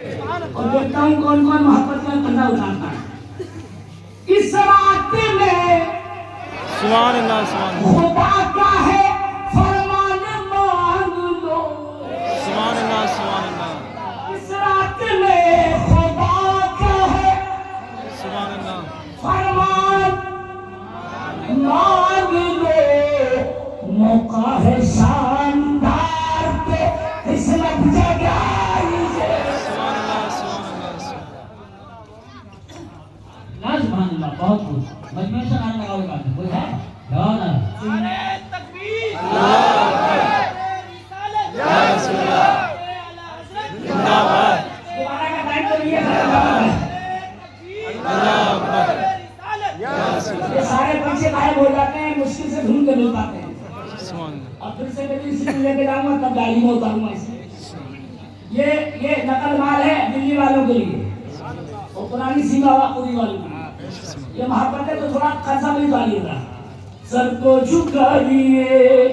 और देखता हूँ कौन कौन मोहब्बत में कंधा उठाता है। इस रात में सुभान अल्लाह सुभान अल्लाह खुदा का है फरमान मांग लो। सुभान अल्लाह सुभान अल्लाह इस रात में खुदा का है सुभान अल्लाह फरमान मांग लो। मौका है शानदार के किस्मत जगाइए। सुभान अल्लाह सुभान अल्लाह सुभान अल्लाह बहुत खूब। मजमे से गाना लगाओगे कोई है? नारे तकबीर या रसूल अल्लाह जिंदाबाद दोबारा का टाइम तो ये है। अल्लाह अकबर या रसूल ये सारे पंछी गायब हो जाते हैं, मुश्किल से ढूंढ के मिल पाते हैं। सुभान अल्लाह अब फिर से कभी इसी लेके जाऊंगा तब गाड़ी में उतारूंगा इसे। ये नकल माल है दिल्ली वालों के लिए और पुरानी सीमा पूरी वालों के लिए। ये मोहब्बत है तो थोड़ा खर्चा भी डालिएगा। सबको झुकाइए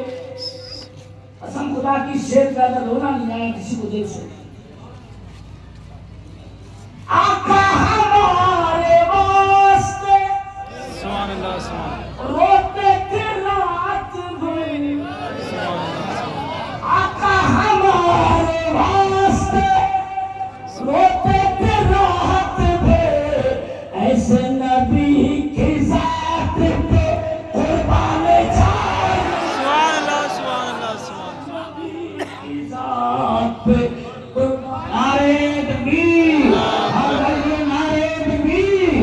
कसम खुदा की शेर का अगर रोना नहीं आया किसी को देख से। आका हमारे वास्ते सुभान अल्लाह सुभान रोते थे रात भर। आका हमारे वास्ते रोते थे रात भर। ऐसे नबी की जात पे कुर्बान जाए। सुभान अल्लाह सुभान अल्लाह सुभान नबी की जात पे नारे तकबीर, नारे तकबीर,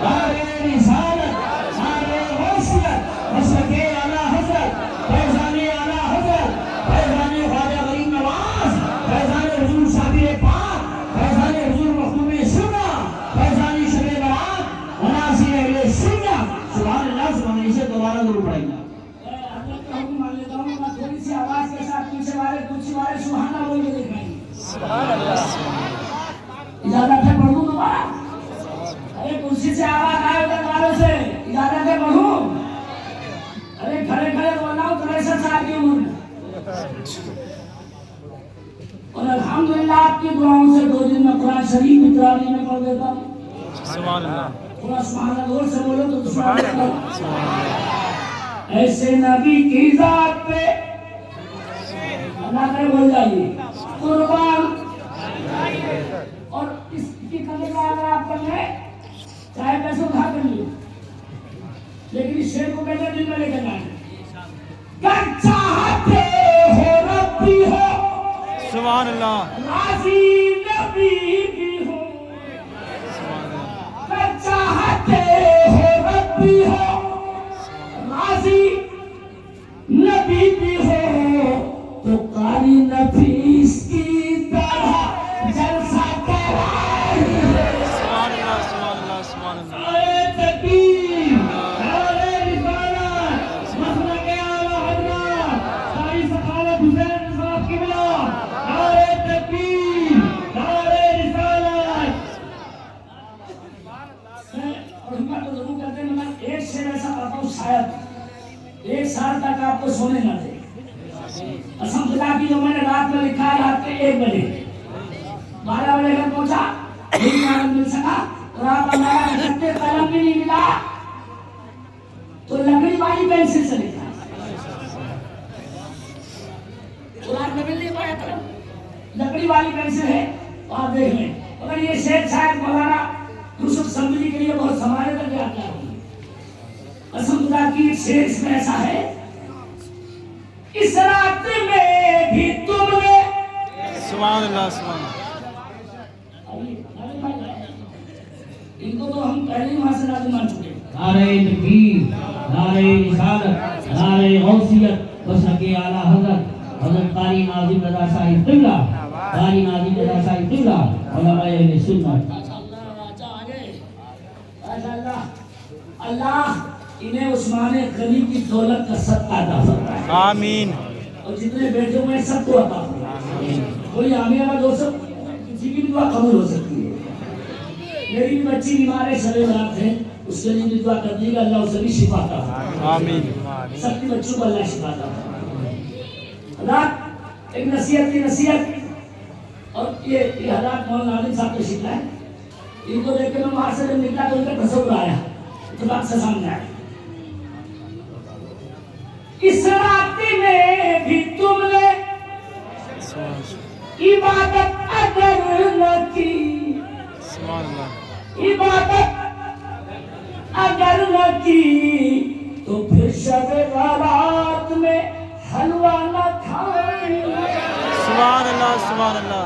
नारे रिसालत, नारे वसीयत, मसलके आला हज़रत, फैज़ाने आला हज़रत, फैज़ाने ख्वाजा गरीब नवाज, फैज़ाने हुज़ूर साबिर पाक, फैज़ाने हुज़ूर मखदूम सुन्ना, फैज़ाने शब बरात, मनासिर अहले सुन्ना। सुभान अल्लाह सुभान अल्लाह। इसे दोबारा जरूर पढ़ेंगे। अल्लाह का हुक्म मान लेता हूँ, मैं थोड़ी सी आवाज के साथ पीछे वाले कुर्सी वाले सुभान अल्लाह बोल के दिखाएंगे। सुभान अल्लाह इजाजत है पढ़ूं दोबारा? अरे कुर्सी से आवाज आए उधर वालों से, इजाजत है पढ़ूं? अरे खड़े खड़े बोलाओ तो ऐसा साहब की उम्र में। और अल्हम्दुलिल्लाह आपकी दुआओं से 2 दिन में कुरान शरीफ भी तरावी में पढ़ देता हूँ। सुभान अल्लाह थोड़ा सुभान अल्लाह जोर से बोलो तो सुभान अल्लाह। ऐसे नबी की जात पे अल्लाह करे बोल जाइए कुर्बान। और इसकी कमी का अगर आप कर ले चाहे पैसे उठा कर लिए, लेकिन इस शेर को पहले दिन में लेकर जाए। कर चाहते हो रब्बी हो सुभान अल्लाह राजी नबी भी हो। सुभान अल्लाह कर चाहते हो रब्बी हो राजी नबी भी हो तो कारी नफीस की तरह जलसा कराइए। सुभान अल्लाह सुभान अल्लाह सुभान अल्लाह नारे तकबीर, नारे रिसालत, मसलके आला हज़रत, कारी सखावत हुसैन साहब की मिला। नारे तकबीर, नारे रिसालत। और हिम्मत तो जरूर करते हैं, मगर एक शेर ऐसा कहता हूँ शायद 1 साल तक आपको सोने न दे। कसम खुदा की जो मैंने रात में लिखा है रात के 1 बजे 12 बजे घर पहुंचा, नहीं आनंद मिल सका और आप हमारा लिखते कलम भी नहीं मिला तो लकड़ी वाली पेंसिल से लिखा। कुरान में मिल नहीं पाया कलम, लकड़ी वाली पेंसिल है तो आप देख लें। अगर ये शेर शायद मौलाना यूसुफ समझी के लिए बहुत संभाले तक याद क्या होगी। कसम खुदा की एक शेर इसमें ऐसा है। इस रात में भी तुमने सुभान अल्लाह सुभान इनको तो हम पहले ही वहां से नाज़िम मान चुके हैं। नारे तकबीर, नारे रिसालत, नारे गौसियत, मसलके आला हज़रत, हज़रत कारी नाज़िम रज़ा साहिब क़िबला, कारी नाज़िम रज़ा साहिब क़िबला, उलमाए अहले सुन्नत। अल्लाह इन्हें उस्मान गनी की दौलत का सत्ता अता फरमाए। आमीन और जितने बैठे हुए हैं सबको अता फरमाए। कोई आमिया का दोस्त किसी की भी दुआ कबूल हो सकती है। मेरी भी बच्ची बीमार है, शब बरात है, उसके लिए भी दुआ कर दीजिएगा, अल्लाह उसे भी शिफा अता फरमाए। आमीन सबकी बच्चों को अल्लाह शिफा अता फरमाए। अल्लाह एक नसीहत की नसीहत और ये हजरत मौलाना आलिम साहब तो शिकला है, इनको देख के मैं वहां से जब निकला तो उनका तस्वीर आया, इत्तेफाक से सामने आया। इस रात्रि में भी तुमने इबादत अगर न की, इबादत अगर न की तो फिर शब बारात में हलवा न खाएंगे। सुभान अल्लाह, सुभान अल्लाह।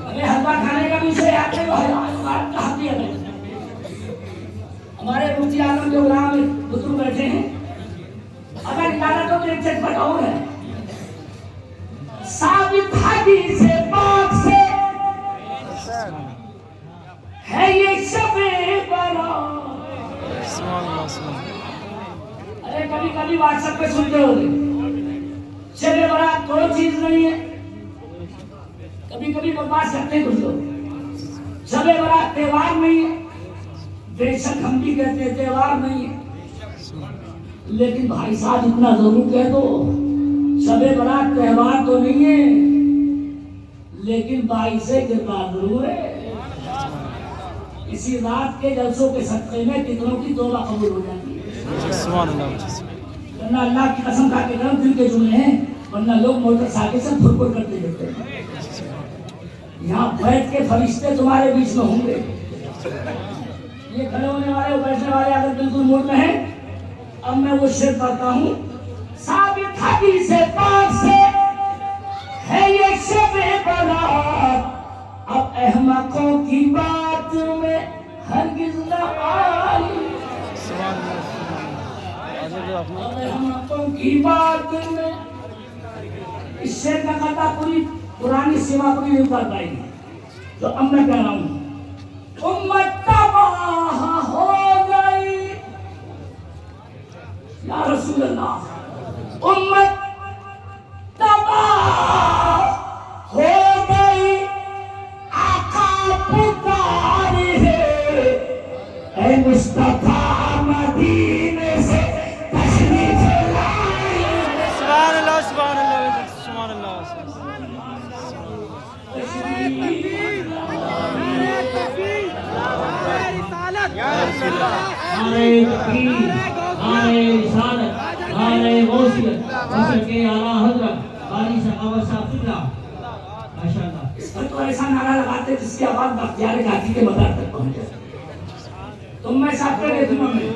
अरे हलवा खाने का विषय आते तो कहा दिया हमारे मुफ्ती आलम जो गुलाम बुजुर्ग बैठे हैं, अगर इजाजत हो तो एक चटपट और है। साबित हदीस से पाक से है ये शबे बारात। अरे कभी कभी व्हाट्सएप पे सुनते हो शबे बारात कोई चीज नहीं है, कभी कभी बकवास करते हैं कुछ लोग। शबे बारात त्योहार नहीं है, बेशक हम भी कहते हैं त्योहार नहीं है, लेकिन भाई साहब इतना जरूर कह दो शबे बारात त्योहार तो नहीं है, लेकिन 22 किरदार जरूर है। इसी रात के जलसों के सदक़े में कितनों की तौबा कबूल हो जाती है। सुभान अल्लाह। वरना अल्लाह की कसम खा के गलत दिल के जुमले हैं, वरना लोग मोटरसाइकिल से फुरफुर करते रहते हैं। यहाँ बैठ के फरिश्ते तुम्हारे बीच में होंगे, ये खड़े होने वाले बैठने वाले अगर बिल्कुल मूड में है। अब मैं वो शेर पढ़ता हूँ, साबित हदीस से पाक से है ये शबे बारात, अब अहमकों की बात में हरगिज़ न आई। अब अहमकों की बात में, इस शेर का कथा पूरी पुरानी सेवा पूरी नहीं कर पाएगी, तो अब मैं कह रहा हूँ उम्मत तबाह हो गई या रसूल अल्लाह, उम्मत तबाह हो गई, आका पुकार है, ऐ मुस्तफा मदीने से तशरीफ लाए। सुभान अल्लाह, सुभान अल्लाह, सुभान अल्लाह। नारे तकबीर, नारे रिसालत, नारे गौसियत, वसल के आला हजरत कारी सखावत साहब किबला माशाअल्लाह। इस पर तो ऐसा नारा लगाते जिसकी आवाज बख्तियार गाजी के मदार तक पहुंच जाए। तुम मैं साथ के तुम में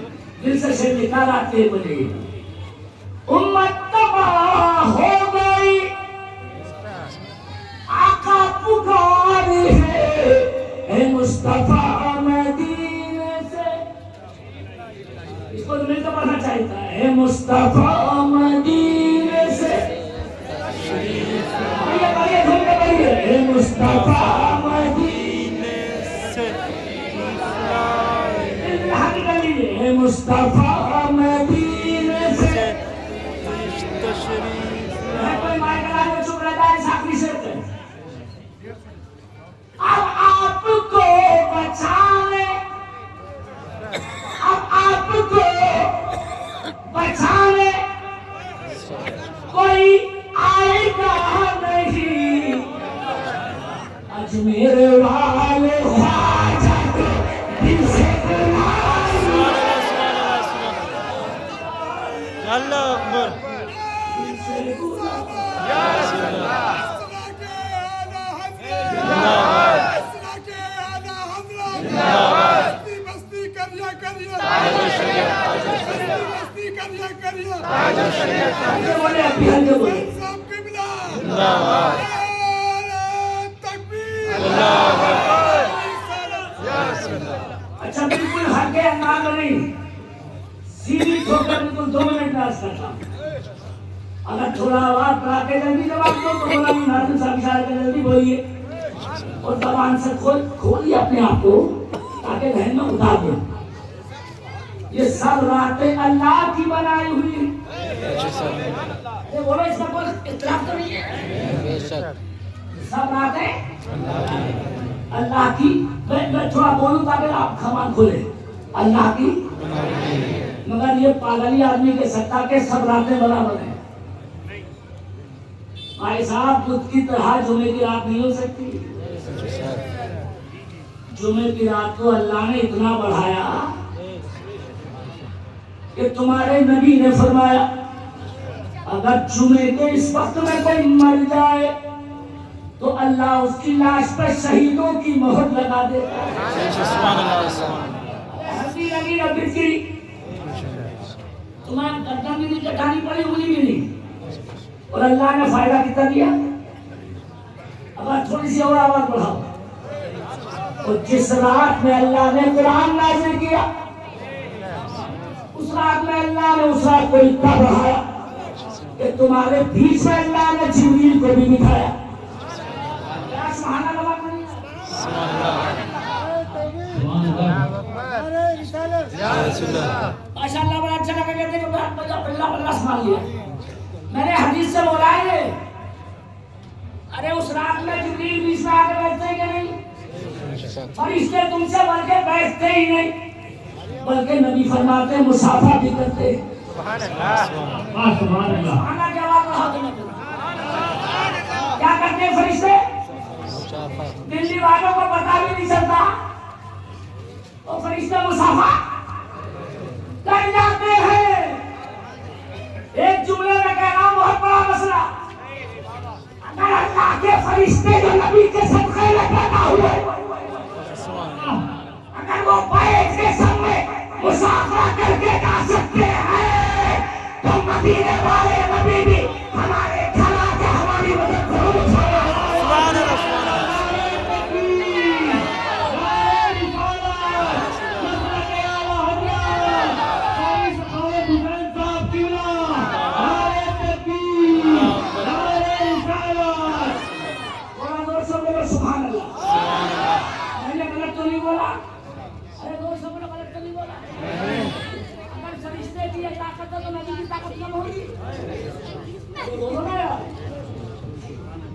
दिल से शेर निकाल आते बोले, उम्मत तबाह हो गई, आका पुकार है, ऐ मुस्तफा मदीने से। इसको तुम्हें तो पढ़ना चाहिए था, ऐ मुस्तफा मदीने से। बढ़िया धूम के बढ़िए, ऐ मुस्तफा मदीने से हाथ कर लीजिए, ऐ मुस्तफा मदीने से। कोई माइक लगा के चुप रहता है, साखी से अब आपको बचाने, अब आपको बचाने कोई आएगा नहीं, अजमेर वाले ख्वाजा को दिल से बुलाए। अल्लाह अकबर। अच्छा बिल्कुल हल्के अंदाज में नहीं, सीधी ठोकर बिल्कुल 2 मिनट में अर्ज करता हूं। अगर थोड़ा आवाज बढ़ा के जल्दी जवाब दो तो बोला नाज़िम साहब इशारे पे जल्दी बोलिए, और जबान से खोलिए अपने आप को ताकि जहन में उतार दो। ये सब रातें अल्लाह की बनाई हुई, ये बोलो इसका कोई इतलाफ तो नहीं है, सब रातें अल्लाह की। मैं थोड़ा बोलूं ताकि आप खमान खोले, अल्लाह की मगर ये पागली आदमी के सत्ता के सब रातें बराबर है। भाई साहब बुद्ध की तरह जुमे की रात नहीं हो सकती। जुमे की रात को अल्लाह ने इतना बढ़ाया कि तुम्हारे नबी ने फरमाया अगर जुमे के इस वक्त में कोई मर जाए तो अल्लाह उसकी लाश पर शहीदों की मोहर लगा देता है। हंसी लगी ना बिजली, तुम्हारी गर्दन भी नहीं कटानी पड़ी, उंगली भी नहीं, और अल्लाह ने फायदा कितना दिया। अब थोड़ी सी और आवाज बढ़ाओ। और जिस रात में अल्लाह ने कुरान नाज़िल किया उस रात में अल्लाह ने उस रात को इतना बढ़ाया कि तुम्हारे बीच में अल्लाह ने जिब्रील को भी बिठाया। माशाअल्लाह बड़ा अच्छा लगा, कहते हैं बल्ला बल्ला संभाल लिया। मैंने हदीस से बोला है, अरे उस रात में जिब्रील बीच में आके बैठते हैं कि नहीं, फरिश्ते तुमसे बढ़ के बैठते ही नहीं, बल्कि नबी फरमाते मुसाफा भी करते। क्या करते हैं फरिश्ते? दिल्ली वालों को पता भी नहीं चलता, और फरिश्ते मुसाफा कर जाते हैं। एक जुमले में कह रहा हूं, बहुत बड़ा मसला। अगर अल्लाह के फरिश्ते जो नबी के सदक़े में पैदा हुए, अगर वो बैठ के संग में मुसाफा करके जा सकते हैं, तो मदीने वाले नबी भी हमारे खला के हमारी मदद जरूर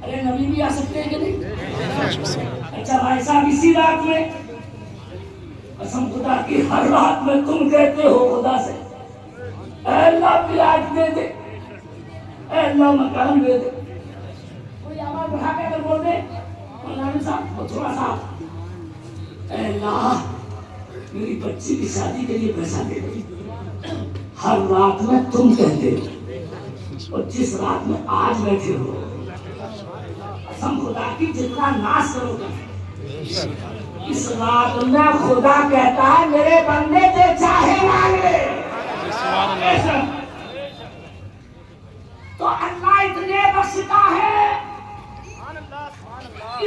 अरे नबी भी आ सकते हैं कि नहीं? अच्छा भाई साहब, इसी रात में कसम खुदा की हर रात में तुम कहते हो खुदा से, अल्लाह बिलाज दे दे, अल्लाह मकान दे दे। कोई आवाज उठा के अगर बोल दे मौलाना साहब वो थोड़ा सा, अल्लाह मेरी बच्ची की शादी के लिए पैसा दे दे। हर रात में तुम कहते हो, और जिस रात में आज बैठे हो, कसम खुदा की जितना नाश करोगे, इस रात में खुदा कहता है मेरे बंदे जो चाहे मांगे। तो अल्लाह इतने बख्शता है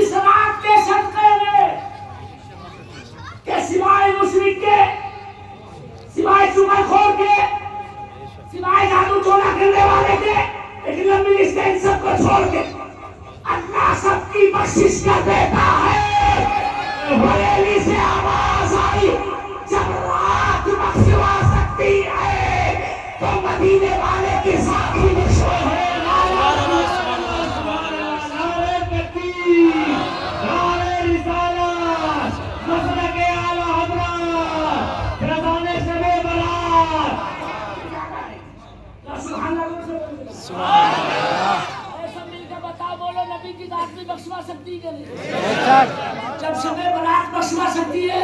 इस रात के सदक़े में कि सिवाय मुशरिक के, सिवाय चुगलखोर के, सिवाय जादू टोना करने वाले के, एक लंबी लिस्ट है, इन सबको छोड़ के अल्लाह सबकी बख्शिश कर देता है। बरेली से आवाज आई, जब रात बख्शवा सकती है तो मदीने वाले के साथ ही बख्शो है। बख्शवा सकती है जब समय बरात बख्शवा सकती है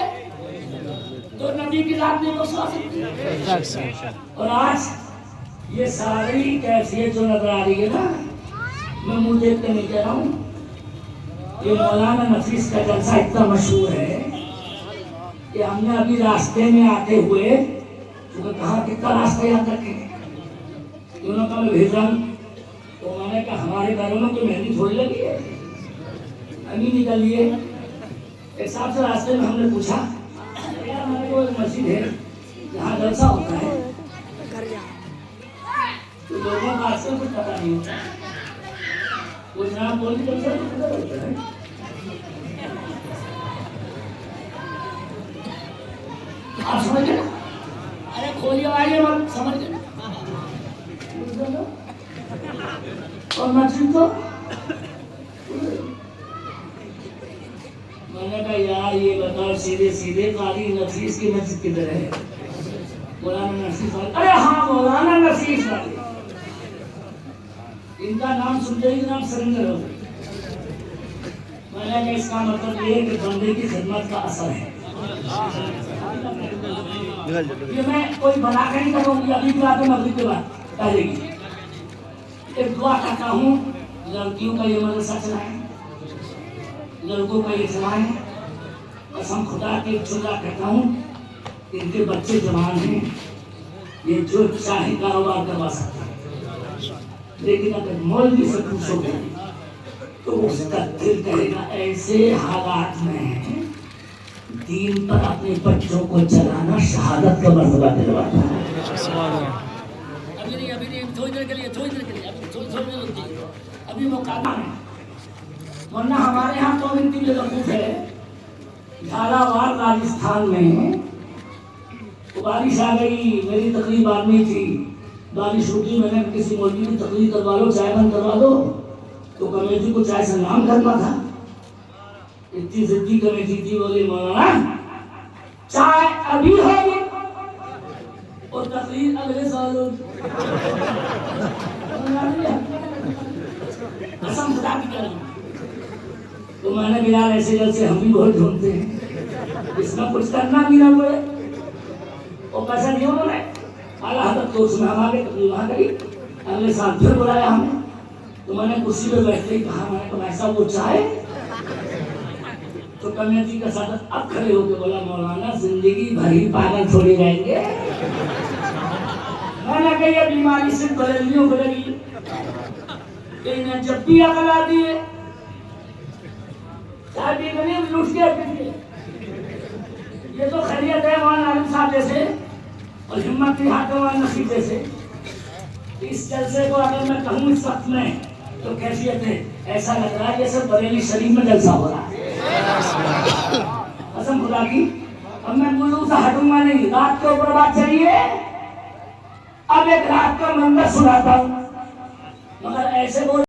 तो नबी की रात नहीं बख्शवा सकती। और आज ये सारी कैफियत जो नजर आ रही है ना, मैं मुंह देखते नहीं कह रहा हूँ, ये मौलाना नफीस का जलसा इतना मशहूर है कि हमने अभी रास्ते में आते हुए तो कहा कितना रास्ता याद रखेंगे, उन्होंने कहा मैं भेज रहा हूँ। तो मैंने कहा हमारे घरों में कोई मेहंदी थोड़ी लगी है, अभी निकल लिए। एक साहब से रास्ते में हमने पूछा, यार हमारे को एक मस्जिद है जहाँ जलसा होता है, तो लोगों का अक्सर कुछ पता नहीं होता, कुछ नाम बोली जलसा होता है। आप समझ गए? अरे खोलिए आइए मत, समझ गए? और मस्जिद तो मैंने कहा यार ये बताओ सीधे सीधे कारी नफीस की मस्जिद किधर है? मौलाना नसीर वाले, अरे हाँ मौलाना नसीर वाले, इनका नाम सुनते ही नाम सरेंडर हो गए। मैंने कहा इसका मतलब ये है कि बंदे की खिदमत का असर है। ये मैं कोई बना के नहीं करूँगी, अभी की बात है, मगरिब के बाद पहले की एक दुआ करता हूँ, लड़कियों का ये मदरसा चलाएं, लड़कों का ये चलाएं। कसम खुदा की खुदा कहता हूँ, इनके बच्चे जवान हैं, ये जो चाहे कारोबार करवा सकते हैं, लेकिन अगर मौलवी से पूछोगे तो उसका दिल कहेगा ऐसे हालात में दीन पर अपने बच्चों को चलाना शहादत का मर्तबा दिलवाता है। अभी थोड़ी देर के लिए अभी मौका है, वरना हमारे यहाँ तो गिनती में लकूफ है। झालावाड़ राजस्थान में तो बारिश आ गई, मेरी तकलीफ आदमी थी, बारिश रुकी, मैंने किसी मौलवी की तकलीफ करवा लो, चाय बंद करवा दो, तो कमेटी को चाय से नाम करना था। इतनी जिद्दी कमेटी थी, बोली मौलाना चाय अभी होगी और तकलीफ अगले साल होगी। कसम खुदा की करें, तो मैंने भी यार ऐसे जैसे हम भी बहुत ढूंढते हैं, इसमें कुछ करना भी ना पड़े, और पैसा नहीं उन्होंने आला हजरत तो उसमें हम आगे तकलीफ वहाँ करी। अगले साल फिर बुलाया हमें, तो मैंने कुर्सी पे बैठते ही कहा, मैंने कहा ऐसा वो चाहे, तो कमेटी का सदस्य अब खड़े होकर बोला मौलाना जिंदगी भर ही पागल छोड़े रहेंगे। मैंने कहा ये बीमारी सिर्फ बरेलियों को लगी, इन्हें जब भी अकल आती है चाय पी कर नहीं लुट के, ये तो खैरियत है वहाँ आलिम साहब जैसे और हिम्मत की हाथों वाले नसीब जैसे। इस जलसे को अगर मैं कहूँ इस वक्त में तो कैफियत है, ऐसा लग रहा है जैसे बरेली शरीफ में जलसा हो रहा है। कसम खुदा की, अब मैं मुल्लू से हटूंगा नहीं, रात के ऊपर बात चलिए। अब एक रात का मंदिर सुनाता हूँ, मगर ऐसे बोल